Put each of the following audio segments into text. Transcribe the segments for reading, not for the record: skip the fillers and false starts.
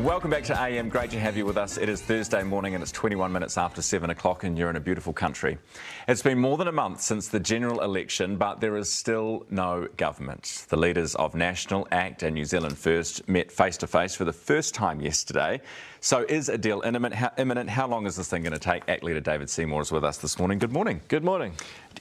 Welcome back to AM. Great to have you with us. It is Thursday morning and it's 21 minutes after 7 o'clock and you're in a beautiful country. It's been more than a month since the general election, but there is still no government. The leaders of National, ACT and New Zealand First met face to face for the first time yesterday. So is a deal imminent? How long is this thing going to take? ACT leader David Seymour is with us this morning. Good morning. Good morning.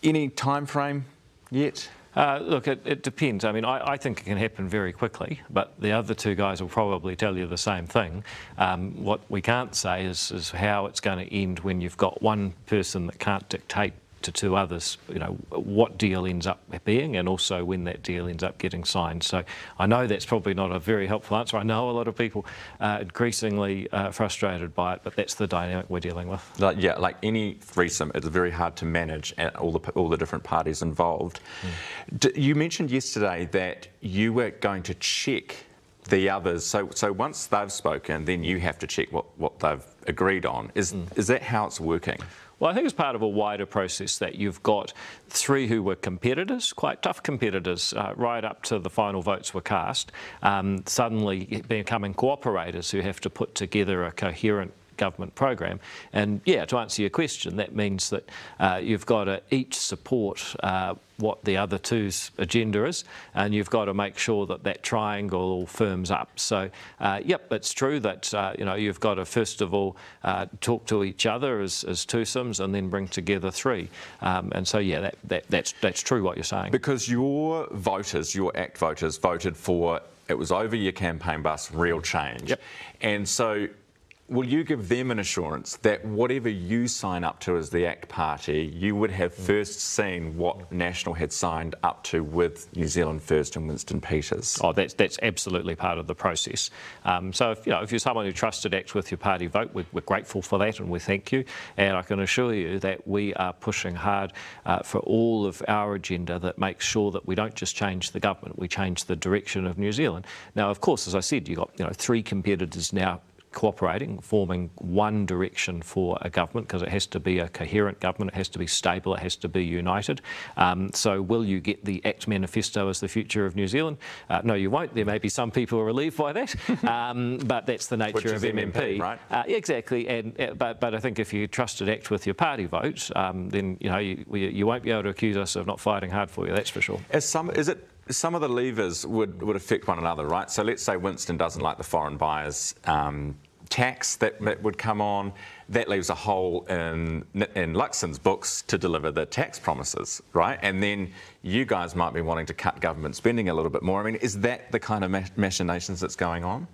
Any time frame yet? Look, it depends. I mean, I think it can happen very quickly, but the other two guys will probably tell you the same thing. What we can't say is how it's going to end when you've got one person that can't dictate to two others, you know, what deal ends up being and also when that deal ends up getting signed. So I know that's probably not a very helpful answer. I know a lot of people are increasingly frustrated by it, but that's the dynamic we're dealing with. Like any threesome, it's very hard to manage all the different parties involved. You mentioned yesterday that you were going to check the others. So once they've spoken, then you have to check what they've agreed on. Is that how it's working? Well, I think it's part of a wider process that you've got three who were competitors, quite tough competitors, right up to the final votes were cast, suddenly becoming cooperators who have to put together a coherent government program. And yeah, to answer your question, that means that you've got to each support what the other two's agenda is, and you've got to make sure that that triangle all firms up. So, yep, it's true that you know, you've got to first of all talk to each other as twosomes, and then bring together three. And so, yeah, that's true what you're saying. Because your voters, your ACT voters, voted for, it was over your campaign bus, real change. Yep. And so, will you give them an assurance that whatever you sign up to as the ACT party, you would have first seen what National had signed up to with New Zealand First and Winston Peters? Oh, that's absolutely part of the process. So if you're someone who trusted ACT with your party vote, we're grateful for that and we thank you. And I can assure you that we are pushing hard for all of our agenda that makes sure that we don't just change the government, we change the direction of New Zealand. Now, of course, as I said, you've got three competitors now cooperating, forming one direction for a government, because it has to be a coherent government, it has to be stable, it has to be united. So will you get the ACT manifesto as the future of New Zealand? No, you won't. There may be some people who are relieved by that, but that's the nature of MMP. Right? Exactly, but I think if you trusted ACT with your party vote, then you won't be able to accuse us of not fighting hard for you, that's for sure. Some of the levers would affect one another, right? So let's say Winston doesn't like the foreign buyers tax that would come on. That leaves a hole in Luxon's books to deliver the tax promises, right? And then you guys might be wanting to cut government spending a little bit more. I mean, is that the kind of machinations that's going on?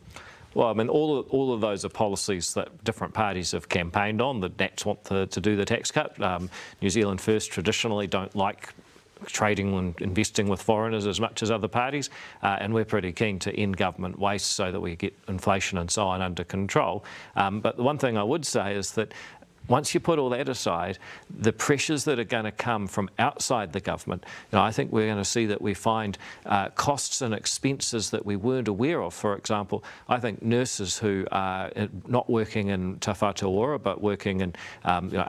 Well, I mean, all of those are policies that different parties have campaigned on. The Nats want to do the tax cut. New Zealand First traditionally don't like trading and investing with foreigners as much as other parties, and we're pretty keen to end government waste so that we get inflation and so on under control. But the one thing I would say is that once you put all that aside, the pressures that are going to come from outside the government, I think we're going to see that we find costs and expenses that we weren't aware of. For example, I think nurses who are not working in Te Whatu Ora but working in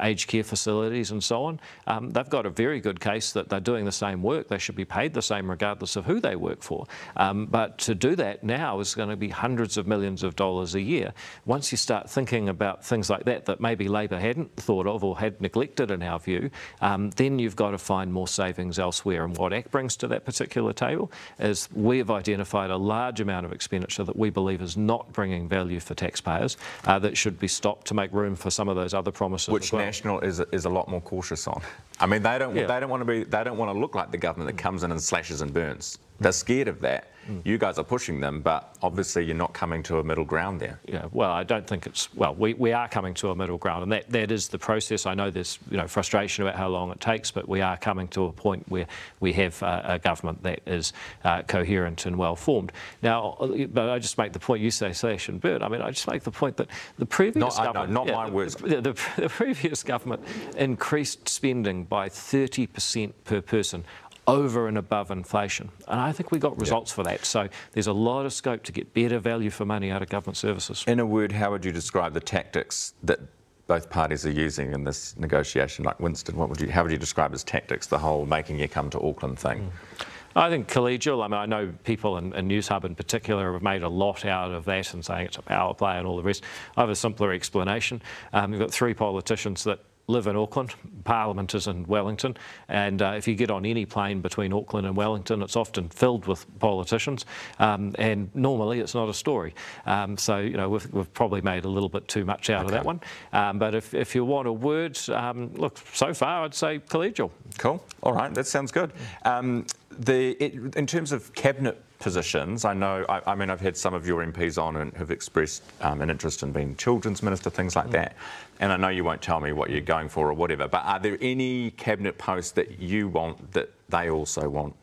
aged care facilities and so on, they've got a very good case that they're doing the same work. They should be paid the same regardless of who they work for. But to do that now is going to be hundreds of millions of dollars a year. Once you start thinking about things like that maybe Labor hadn't thought of or had neglected in our view, then you've got to find more savings elsewhere. And what ACT brings to that particular table is we've identified a large amount of expenditure that we believe is not bringing value for taxpayers that should be stopped to make room for some of those other promises. Which National is a lot more cautious on. I mean, they don't want to look like the government that comes in and slashes and burns. They're scared of that. You guys are pushing them, but obviously you're not coming to a middle ground there. Yeah, well, I don't think it's... Well, we are coming to a middle ground, and that is the process. I know there's frustration about how long it takes, but we are coming to a point where we have a government that is coherent and well-formed. Now, but I just make the point, you say slash and burn. I mean, I just make the point that the previous government... Not my words. The previous government increased spending by 30% per person over and above inflation. And I think we got results for that. So there's a lot of scope to get better value for money out of government services. In a word, how would you describe the tactics that both parties are using in this negotiation? Like Winston, how would you describe his tactics, the whole making you come to Auckland thing? I think collegial. I mean, I know people in Newshub in particular have made a lot out of that and saying it's a power play and all the rest. I have a simpler explanation. You've got three politicians that live in Auckland, Parliament is in Wellington, and if you get on any plane between Auckland and Wellington, it's often filled with politicians, and normally it's not a story. So, you know, we've probably made a little bit too much out of that one. But if you want a word, look, so far I'd say collegial. Cool. All right, that sounds good. In terms of cabinet positions, I know, I mean, I've had some of your MPs on and have expressed an interest in being children's minister, things like that. And I know you won't tell me what you're going for or whatever, but are there any cabinet posts that you want that they also want,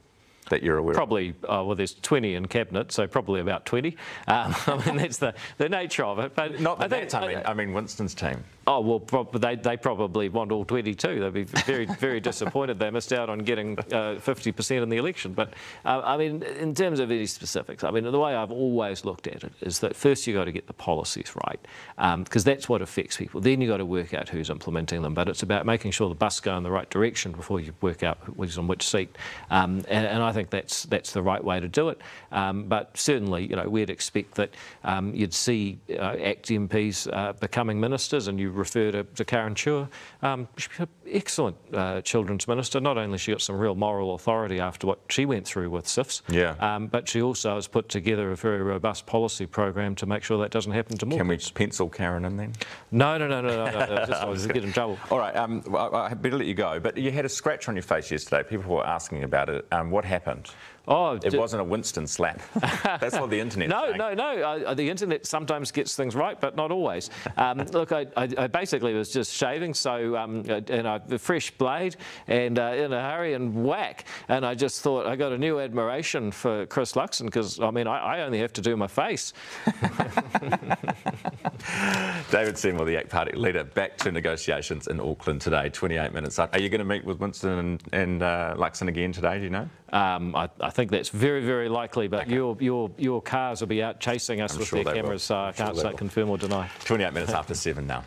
that you're aware of? Probably, well, there's 20 in cabinet, so probably about 20. I mean, that's the nature of it. But not that I mean Winston's team. Oh, well, they probably want all 20 too. They'd be very, very disappointed they missed out on getting 50% in the election. But, I mean, in terms of any specifics, I mean, the way I've always looked at it is that first you've got to get the policies right, because that's what affects people. Then you've got to work out who's implementing them. But it's about making sure the bus go in the right direction before you work out who's on which seat. And I think that's the right way to do it. But certainly, you know, we'd expect that you'd see ACT MPs becoming ministers, and you refer to Karen Chua. She's an excellent children's minister. Not only she got some real moral authority after what she went through with SIFs, but she also has put together a very robust policy program to make sure that doesn't happen to more. Can we pencil Karen in then? No. I was get in trouble. All right, I better let you go. But you had a scratch on your face yesterday. People were asking about it. What happened? Oh, it wasn't a Winston slap. That's what the internet. No. The internet sometimes gets things right, but not always. Look, I basically was just shaving, so a fresh blade, and in a hurry, and whack. And I just thought I got a new admiration for Chris Luxon, because I mean I only have to do my face. David Seymour, the ACT Party leader, back to negotiations in Auckland today. 28 minutes up. Are you going to meet with Winston and Luxon again today? Do you know? I think that's very, very likely, but your cars will be out chasing us with their cameras, so I can't confirm or deny. 28 minutes after 7 now.